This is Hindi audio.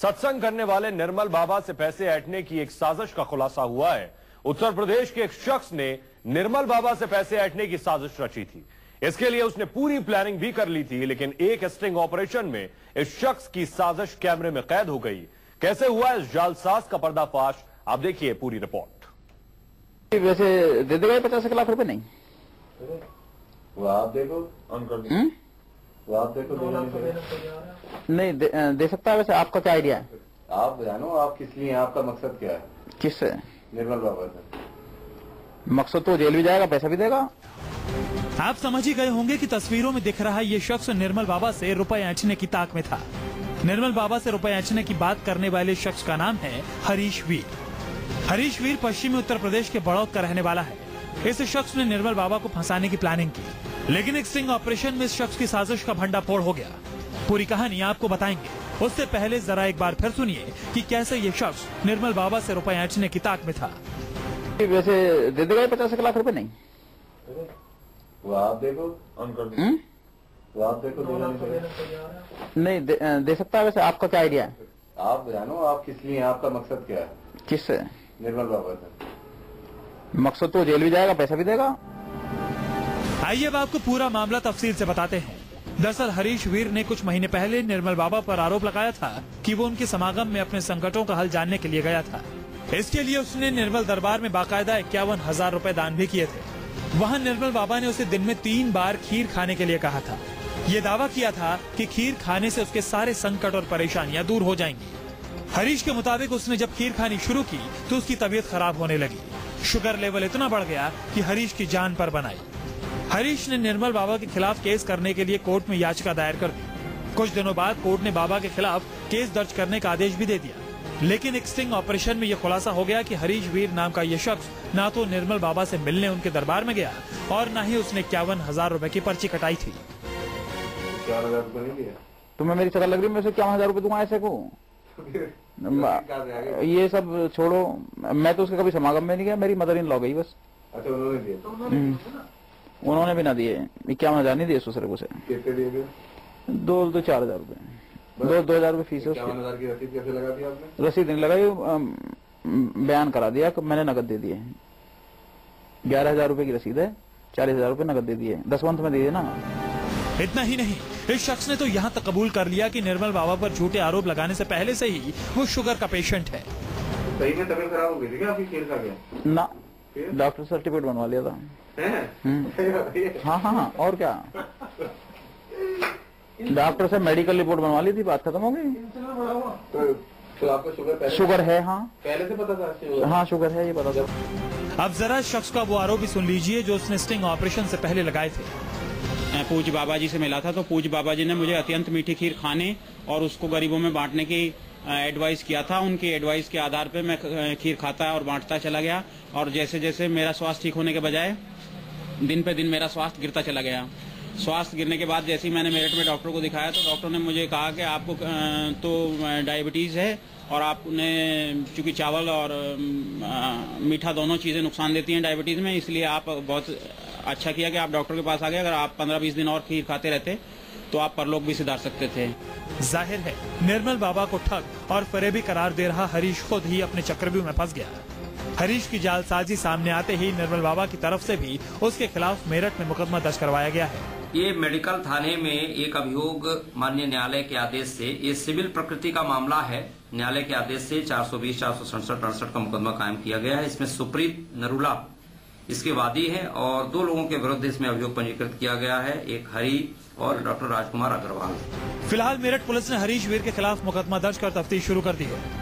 सत्संग करने वाले निर्मल बाबा से पैसे ऐंठने की एक साजिश का खुलासा हुआ है। उत्तर प्रदेश के एक शख्स ने निर्मल बाबा से पैसे ऐंठने की साजिश रची थी। इसके लिए उसने पूरी प्लानिंग भी कर ली थी, लेकिन एक स्टिंग ऑपरेशन में इस शख्स की साजिश कैमरे में कैद हो गई। कैसे हुआ इस जालसाज का पर्दाफाश, आप देखिए पूरी रिपोर्ट। वैसे दे देगा 50 लाख रुपए? नहीं, वो आप देखो, वो आप देखो, नहीं दे सकता है। वैसे आपका क्या आइडिया है? आप जानो आप किस लिए, आपका मकसद क्या है? किससे? निर्मल बाबा से। मकसद तो जेल भी जाएगा, पैसा भी देगा। आप समझ ही गए होंगे कि तस्वीरों में दिख रहा ये शख्स निर्मल बाबा से रुपए ऐंठने की ताक में था। निर्मल बाबा से रुपए ऐंठने की बात करने वाले शख्स का नाम है हरीश वीर। हरीश वीर पश्चिमी उत्तर प्रदेश के बड़ौद का रहने वाला है। इस शख्स ने निर्मल बाबा को फंसाने की प्लानिंग की, लेकिन एक स्टिंग ऑपरेशन में इस शख्स की साजिश का भंडाफोड़ हो गया। पूरी कहानी आपको बताएंगे, उससे पहले जरा एक बार फिर सुनिए कि कैसे ये शख्स निर्मल बाबा से रुपए ऐंठने की ताक में था। वैसे दे देगा 50 लाख रुपए? नहीं, वो आप देखो, वो आप देखो, नहीं दे सकता है। वैसे आपका क्या आइडिया है? आप जानो आप किस लिए, आपका मकसद क्या है? किससे? निर्मल बाबा से। मकसद तो जेल भी जाएगा, पैसा भी देगा। आइए अब आपको पूरा मामला तफसील से बताते हैं। दरअसल हरीश वीर ने कुछ महीने पहले निर्मल बाबा पर आरोप लगाया था कि वो उनके समागम में अपने संकटों का हल जानने के लिए गया था। इसके लिए उसने निर्मल दरबार में बाकायदा 51,000 रुपए दान भी किए थे। वहाँ निर्मल बाबा ने उसे दिन में 3 बार खीर खाने के लिए कहा था। ये दावा किया था कि खीर खाने से उसके सारे संकट और परेशानियां दूर हो जाएंगी। हरीश के मुताबिक उसने जब खीर खानी शुरू की तो उसकी तबीयत खराब होने लगी। शुगर लेवल इतना बढ़ गया कि हरीश की जान पर बनाई। हरीश ने निर्मल बाबा के खिलाफ केस करने के लिए कोर्ट में याचिका दायर कर दी। कुछ दिनों बाद कोर्ट ने बाबा के खिलाफ केस दर्ज करने का आदेश भी दे दिया, लेकिन एक स्टिंग ऑपरेशन में यह खुलासा हो गया कि हरीश वीर नाम का यह शख्स ना तो निर्मल बाबा से मिलने उनके दरबार में गया और न ही उसने 51,000 रुपए की पर्ची कटाई थी। 4,000 रुपए नहीं दिया? तुम्हें मेरी शक्ल लग रही है, मैं 51,000 रुपए दूंगा ऐसे को? ये सब छोड़ो, मैं तो उसके कभी समागम में नहीं गया, मेरी मदर इन लॉ गई बस। अच्छा, उन्होंने दिए? उन्होंने भी ना दिए। 51,000 नहीं दिए दूसरे को से। कितने दिए? 4,000 रुपए, 2,000 रुपए फीस है। 51,000 की रसीद कैसे लगा दी आपने? रसीद नहीं लगाई, बयान करा दिया कि मैंने नकद दे दिए। 11,000 रुपए की रसीद है, 40,000 रुपए नकद दे दिए, 10 मंथ में दे दिए ना। इतना ही नहीं, इस शख्स ने तो यहाँ तक कबूल कर लिया कि निर्मल बाबा पर झूठे आरोप लगाने से पहले से ही वो शुगर का पेशेंट है। सही में तबीयत खराब हो गई थी क्या आपकी खीर खा के? ना, डॉक्टर सर्टिफिकेट बनवा लिया था। हाँ, और क्या, डॉक्टर से मेडिकल रिपोर्ट बनवा ली थी, बात खत्म हो गई। तो आपको शुगर है? हाँ, पहले से पता था? हाँ, शुगर है, ये पता था। अब जरा शख्स का वो आरोप भी सुन लीजिए जो उसने स्टिंग ऑपरेशन से पहले लगाए थे। पूज्य बाबा जी से मिला था तो पूज्य बाबा जी ने मुझे अत्यंत मीठी खीर खाने और उसको गरीबों में बांटने की एडवाइस किया था। उनकी एडवाइस के आधार पे मैं खीर खाता और बांटता चला गया, और जैसे जैसे मेरा स्वास्थ्य ठीक होने के बजाय दिन पे दिन मेरा स्वास्थ्य गिरता चला गया। स्वास्थ्य गिरने के बाद जैसे ही मैंने मेरठ में डॉक्टर को दिखाया तो डॉक्टर ने मुझे कहा कि आपको तो डायबिटीज़ है और आपने चूंकि चावल और मीठा दोनों चीज़ें नुकसान देती हैं डायबिटीज़ में, इसलिए आप बहुत अच्छा किया कि आप डॉक्टर के पास आ गए। अगर आप 15-20 दिन और खीर खाते रहते तो आप परलोक भी सुधार सकते थे। जाहिर है निर्मल बाबा को ठग और फरेबी करार दे रहा हरीश खुद ही अपने चक्रव्यूह में फंस गया। हरीश की जालसाजी सामने आते ही निर्मल बाबा की तरफ से भी उसके खिलाफ मेरठ में मुकदमा दर्ज करवाया गया है। ये मेडिकल थाने में एक अभियोग माननीय न्यायालय के आदेश से, ये सिविल प्रकृति का मामला है, न्यायालय के आदेश से 420, 467, 68 का मुकदमा कायम किया गया है। इसमें सुप्रीत नरूला इसके वादी है और 2 लोगों के विरुद्ध इसमें अभियोग पंजीकृत किया गया है, एक हरी और डॉक्टर राजकुमार अग्रवाल। फिलहाल मेरठ पुलिस ने हरीश वीर के खिलाफ मुकदमा दर्ज कर तफ्तीश शुरू कर दी है।